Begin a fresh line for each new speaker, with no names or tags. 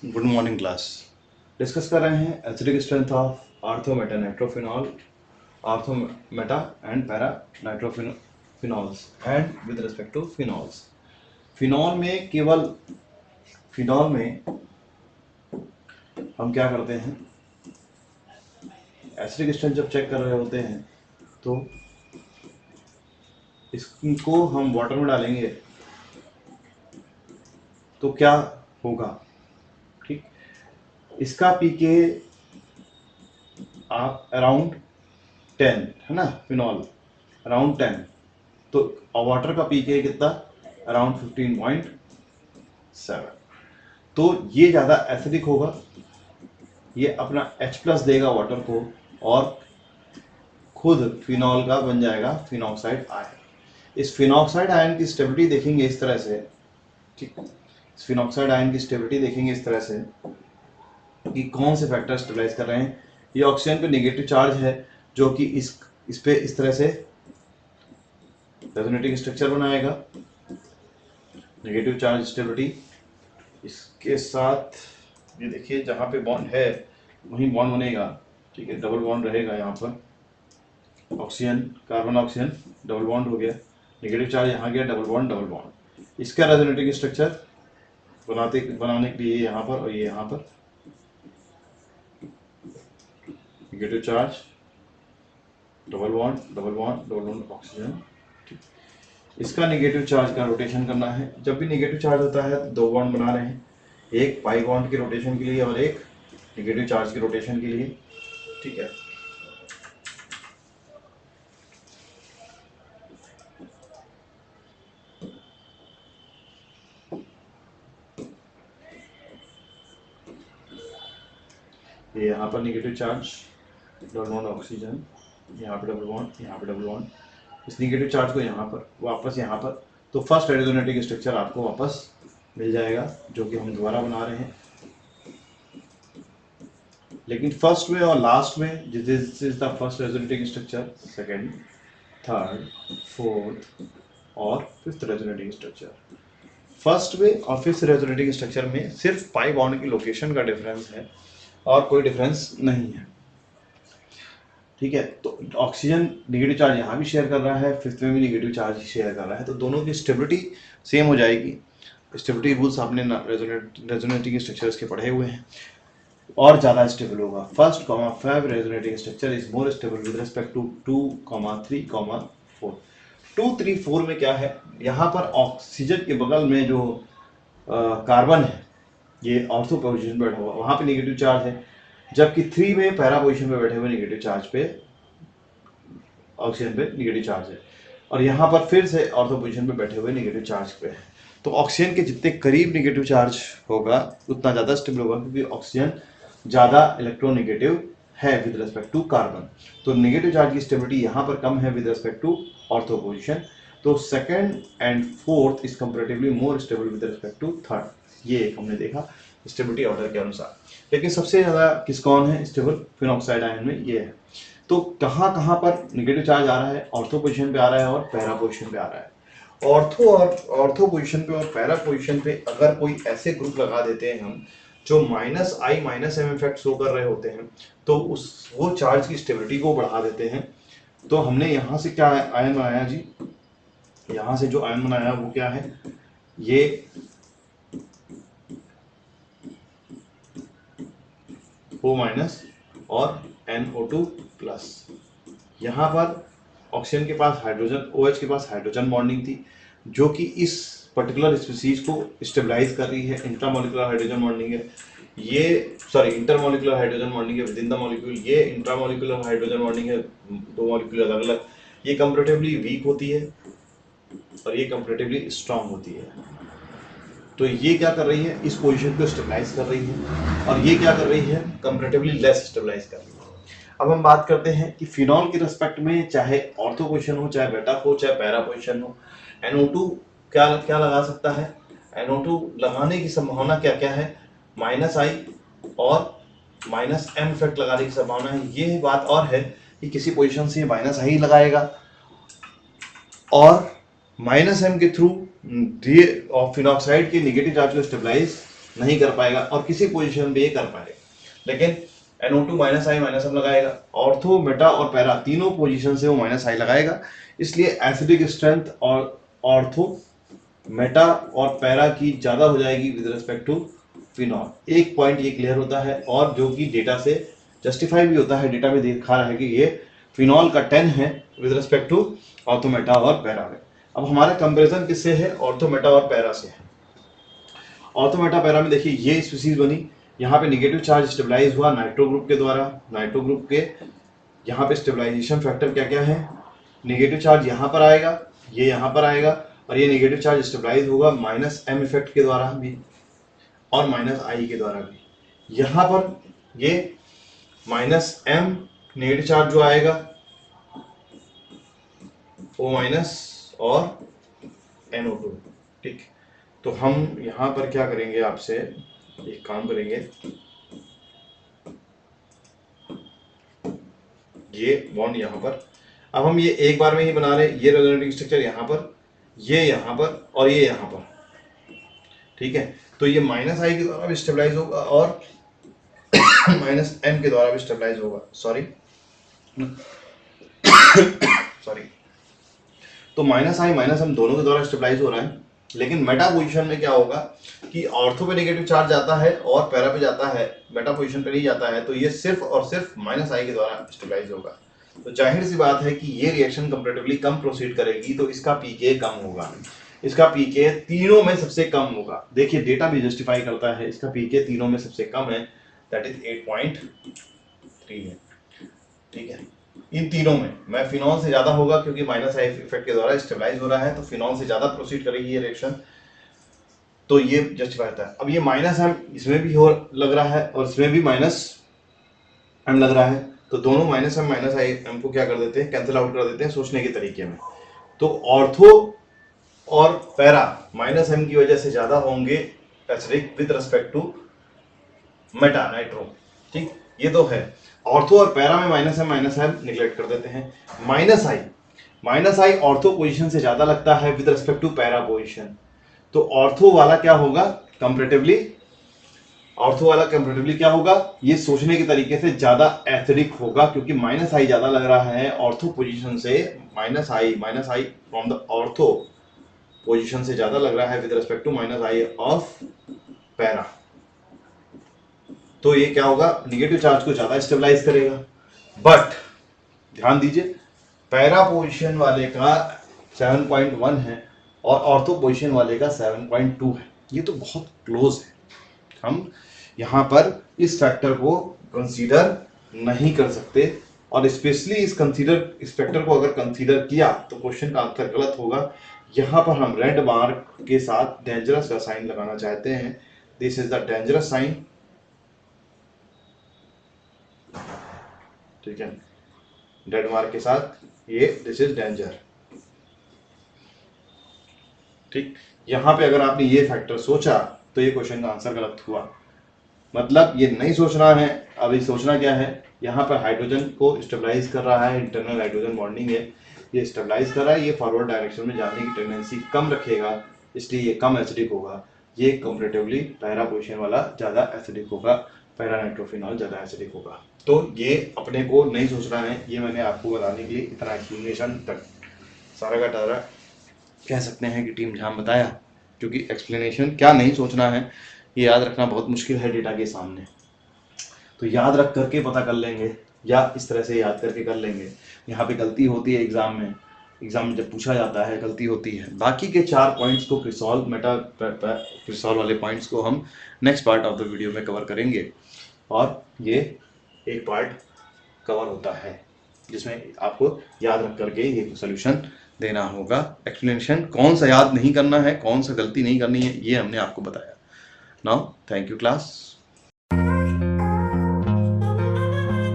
Good morning class. Discuss कर रहे हैं acidic strength of ortho meta nitrophenol, ortho meta and para nitrophenols and with respect to phenols. Phenol में हम क्या करते हैं, एसिडिक स्ट्रेंथ जब चेक कर रहे होते हैं तो इसको हम वाटर में डालेंगे तो क्या होगा। ठीक, इसका पीके आप अराउंड 10 है ना, फिनॉल अराउंड 10, तो वाटर का पीके कितना, अराउंड 15.7। तो ये ज़्यादा एसिडिक होगा, ये अपना H+ देगा वाटर को और खुद फिनॉल का बन जाएगा फिनॉक्साइड आयन। इस फिनॉक्साइड आयन की स्टेबिलिटी देखेंगे इस तरह से, ठीक, इस फिनॉक्साइड आयन की स्टेबिलिटी देखेंगे इस तरह से कि कौन से फैक्टर स्टेबलाइज कर रहे हैं। ये ऑक्सीजन पे नेगेटिव चार्ज है जो कि इस पे इस तरह से रेजोनेटिंग स्ट्रक्चर बनाएगा, नेगेटिव चार्ज स्टेबिलिटी। इसके साथ ये देखिए जहाँ पे बॉन्ड है वहीं बॉन्ड बनेगा, ठीक है, डबल बॉन्ड रहेगा यहाँ पर। Oxygen carbon oxygen double bond हो गया, नेगेटिव चार्ज यहाँ गया, डबल बॉन्ड। इसका रेजोनेटिंग स्ट्रक्चर बनाने के लिए यहाँ पर और ये यहाँ पर negative charge, double bond oxygen. ठीक, इसका नेगेटिव चार्ज का रोटेशन करना है। जब भी नेगेटिव चार्ज होता है तो दो बॉन्ड बना रहे हैं, एक पाई बॉन्ड के रोटेशन के लिए और एक नेगेटिव चार्ज के रोटेशन के लिए, ठीक है। ये यहाँ पर negative charge, double bond oxygen, यहाँ पे डबल बॉन्ड, यहाँ पे डबल बॉन्ड। इस नेगेटिव चार्ज को यहाँ पर वापस यहाँ पर, तो फर्स्ट रेजोनेटिंग स्ट्रक्चर आपको वापस मिल जाएगा जो कि हम दोबारा बना रहे हैं। लेकिन फर्स्ट में और लास्ट में this is the first resonating structure, second, third, fourth और फिफ्थ रेजोनेटिंग स्ट्रक्चर। फर्स्ट में और फिफ्थ रेजोनेटिंग स्ट्रक्चर में सिर्फ पाई बॉन्ड की लोकेशन का डिफरेंस है और कोई डिफरेंस नहीं है, ठीक है। तो ऑक्सीजन नेगेटिव चार्ज यहाँ भी शेयर कर रहा है, फिफ्थ में भी नेगेटिव चार्ज शेयर कर रहा है, तो दोनों की स्टेबिलिटी सेम हो जाएगी। स्टेबिलिटी रूल्स आपने रेजोनेटिंग स्ट्रक्चर्स के पढ़े हुए हैं। और ज़्यादा स्टेबल होगा। First comma 5 resonating structure is more stable with respect to 2,3,4। 2, 3, 4 में क्या है, यहाँ पर ऑक्सीजन के बगल में जो कार्बन है ये ऑर्थो पोजीशन बैठा हुआ, वहाँ पे नेगेटिव चार्ज है, जबकि 3 में पैरा पोजीशन पे बैठे हुए नेगेटिव चार्ज पे ऑक्सीजन पे नेगेटिव चार्ज है, और यहाँ पर फिर से ऑर्थो पोजीशन पे बैठे हुए नेगेटिव चार्ज पे है। तो ऑक्सीजन के जितने करीब नेगेटिव चार्ज होगा उतना ज़्यादा स्टेबल होगा, क्योंकि ऑक्सीजन ज़्यादा इलेक्ट्रोनेगेटिव है विद रिस्पेक्ट टू कार्बन। तो नेगेटिव चार्ज की स्टेबिलिटी यहाँ पर कम है with respect to ortho position. तो second and fourth is comparatively more stable with respect to third. ये हमने देखा स्टेबिलिटी ऑर्डर के अनुसार। लेकिन सबसे ज़्यादा कौन है स्टेबल, फिनॉक्साइड आयन में ये है। तो कहाँ कहाँ पर नेगेटिव चार्ज आ रहा है, ऑर्थो पोजीशन पे आ रहा है और पैरा पोजीशन पे आ रहा है। ऑर्थो पोजीशन पे और पैरा पोजीशन पे अगर कोई ऐसे ग्रुप लगा देते हैं हम जो -I -M इफेक्ट शो कर रहे होते हैं, तो वो चार्ज की स्टेबिलिटी को बढ़ा देते हैं। तो हमने यहाँ से क्या आयन बनाया जी, यहाँ से जो आयन बनाया वो क्या है, ये O- और NO2+। यहाँ पर ऑक्सीजन के पास हाइड्रोजन, OH के पास हाइड्रोजन बॉन्डिंग थी जो कि इस पर्टिकुलर स्पीसीज को स्टेबलाइज कर रही है। इंट्रामोलिकुलर हाइड्रोजन बॉन्डिंग है ये, सॉरी इंटरमोलिकुलर हाइड्रोजन बॉन्डिंग है विद इन द मॉलिक्यूल। ये इंट्रामोलिकुलर हाइड्रोजन बॉन्डिंग है, दो मॉलिक्यूल अलग अलग। ये कंपैरेटिवली वीक होती है और ये कंपैरेटिवली स्ट्रांग होती है। तो ये क्या कर रही है, इस पोजीशन को स्टेबलाइज कर रही है, और ये क्या कर रही है, कंपैरेटिवली लेस स्टेबलाइज कर रही है। अब हम बात करते हैं कि फिनॉल के रिस्पेक्ट में चाहे ऑर्थो पोजीशन हो, चाहे बेटा हो, चाहे पैरा पोजीशन हो, NO2 क्या क्या लगा सकता है। NO2 लगाने की संभावना क्या क्या है, -I और -M इफेक्ट लगाने की संभावना है। ये बात और है कि किसी पोजीशन से -I लगाएगा और -M के थ्रू फिनॉक्साइड के नेगेटिव चार्ज को स्टेबलाइज नहीं कर पाएगा और किसी पोजीशन पे ये कर पाएगा। लेकिन NO2 -I -M लगाएगा, ऑर्थो मेटा और पैरा तीनों पोजीशन से वो -I लगाएगा। इसलिए एसिडिक स्ट्रेंथ और ऑर्थो मेटा और पैरा की ज्यादा हो जाएगी विद रिस्पेक्ट टू फिनॉल। एक पॉइंट ये क्लियर होता है और जो कि डेटा से जस्टिफाई भी होता है, डेटा में दिखा रहा है कि ये फिनॉल का 10 है विद रिस्पेक्ट टू ऑर्थोमेटा और पैरा में। अब हमारा कंपैरिजन किससे है? ऑर्थोमेटा और पैरा से है। ऑर्थोमेटा पैरा में देखिए ये स्पीसीज बनी, यहाँ पे नेगेटिव चार्ज स्टेबलाइज हुआ नाइट्रो ग्रुप के द्वारा। नाइट्रो ग्रुप के यहाँ पे स्टेबलाइजेशन फैक्टर क्या क्या है? नेगेटिव चार्ज यहाँ पर आएगा, ये यहाँ पर आएगा और ये नेगेटिव चार्ज स्टेबलाइज होगा -M इफेक्ट के द्वारा भी और -I के द्वारा भी। यहाँ पर ये -M नेगेटिव चार्ज जो आएगा O- और NO2। ठीक, तो हम यहाँ पर क्या करेंगे, आपसे एक काम करेंगे, ये बॉन्ड यहाँ पर, अब हम ये एक बार में ही बना रहे हैं, ये रेजोनेटिंग स्ट्रक्चर यहाँ पर, ये यहाँ पर और ये यहाँ पर। ठीक है, तो ये -I के द्वारा भी स्टेबलाइज होगा और -M के द्वारा भी स्टेबलाइज होगा। सॉरी तो -I -M दोनों के द्वारा स्टेबलाइज हो रहा है। लेकिन मेटा पोजीशन में क्या होगा कि ऑर्थो पे नेगेटिव चार्ज जाता है और पैरा पे जाता है, मेटा पोजीशन पे नहीं जाता है, तो ये सिर्फ और सिर्फ -I के द्वारा स्टेबलाइज होगा। तो जाहिर सी बात है कि ये रिएक्शन कंपैरेटिवली कम प्रोसीड करेगी, तो इसका पीके कम होगा, इसका पीके तीनों में सबसे कम होगा। देखिए डेटा भी जस्टिफाई करता है, इसका पीके तीनों में सबसे कम है, दैट इज 8.3 है। ठीक है, इन तीनों में मैं फिनॉल से ज्यादा होगा क्योंकि -I इफेक्ट के द्वारा स्टेबलाइज हो रहा है, तो फिनॉल से ज्यादा प्रोसीड करेगी ये रिएक्शन, तो ये जस्टिफाई होता है। अब ये -M इसमें भी हो लग रहा है और इसमें भी -M लग रहा है, तो दोनों -M -I को क्या कर देते हैं, कैंसिल आउट कर देते हैं सोचने के तरीके में। तो ऑर्थो और पैरा -M की वजह से ज्यादा होंगे acidic with respect to meta nitro. ठीक, ये तो है। ऑर्थो और पैरा में -M निगलेक्ट कर देते हैं। -I ऑर्थो पोजीशन से ज्यादा लगता है with respect to para position, तो ऑर्थो वाला क्या होगा कंपैरेटिवली, ऑर्थो वाला कंपैरेटिवली क्या होगा, ये सोचने के तरीके से ज्यादा एसिडिक होगा क्योंकि -I ज्यादा लग रहा है ऑर्थो पोजीशन से। -I from the ortho position से ज्यादा लग रहा है with respect to -I of para, तो ये क्या होगा, निगेटिव चार्ज को ज्यादा स्टेबलाइज करेगा। बट ध्यान दीजिए, पैरा पोजीशन वाले का 7.1 है और ऑर्थो पोजीशन वाले का 7.2 है, ये तो बहुत क्लोज है। हम यहाँ पर इस फैक्टर को कंसीडर नहीं कर सकते, और स्पेशली इस फैक्टर को अगर कंसीडर किया तो क्वेश्चन का आंसर गलत होगा। यहाँ पर हम रेड मार्क के साथ डेंजरस का साइन लगाना चाहते हैं, this is the dangerous sign. ठीक है, रेड मार्क के साथ ये दिस इज डेंजर। ठीक, यहाँ पे अगर आपने ये फैक्टर सोचा तो ये क्वेश्चन का आंसर गलत हुआ, मतलब ये नहीं सोचना है। अभी सोचना क्या है, यहाँ पर हाइड्रोजन को स्टेबलाइज कर रहा है, इंटरनल हाइड्रोजन बॉन्डिंग है, ये स्टेबलाइज कर रहा है, ये फॉरवर्ड डायरेक्शन में जाने की टेंडेंसी कम रखेगा, इसलिए ये कम एसिडिक होगा। ये कंपैरेटिवली पैरा पोजीशन वाला ज़्यादा एसिडिक होगा, पैरा नाइट्रोफिनॉल ज़्यादा एसिडिक होगा। तो ये अपने को नहीं सोचना है, ये मैंने आपको बताने के लिए इतना एक्सप्लेनेशन तक सारा का सारा कह सकते हैं कि टीम जाम बताया, क्योंकि एक्सप्लेनेशन क्या नहीं सोचना है ये याद रखना बहुत मुश्किल है डेटा के सामने। तो याद रख करके पता कर लेंगे या इस तरह से याद करके कर लेंगे। यहाँ पे गलती होती है एग्जाम में जब पूछा जाता है गलती होती है। बाकी के 4 पॉइंट्स को क्रिसॉल वाले पॉइंट्स को हम next part of the video में कवर करेंगे, और ये एक पार्ट कवर होता है जिसमें आपको याद रख करके ये सोल्यूशन देना होगा। एक्सप्लेनेशन कौन सा याद नहीं करना है, कौन सा गलती नहीं करनी है, ये हमने आपको बताया। Now thank you class.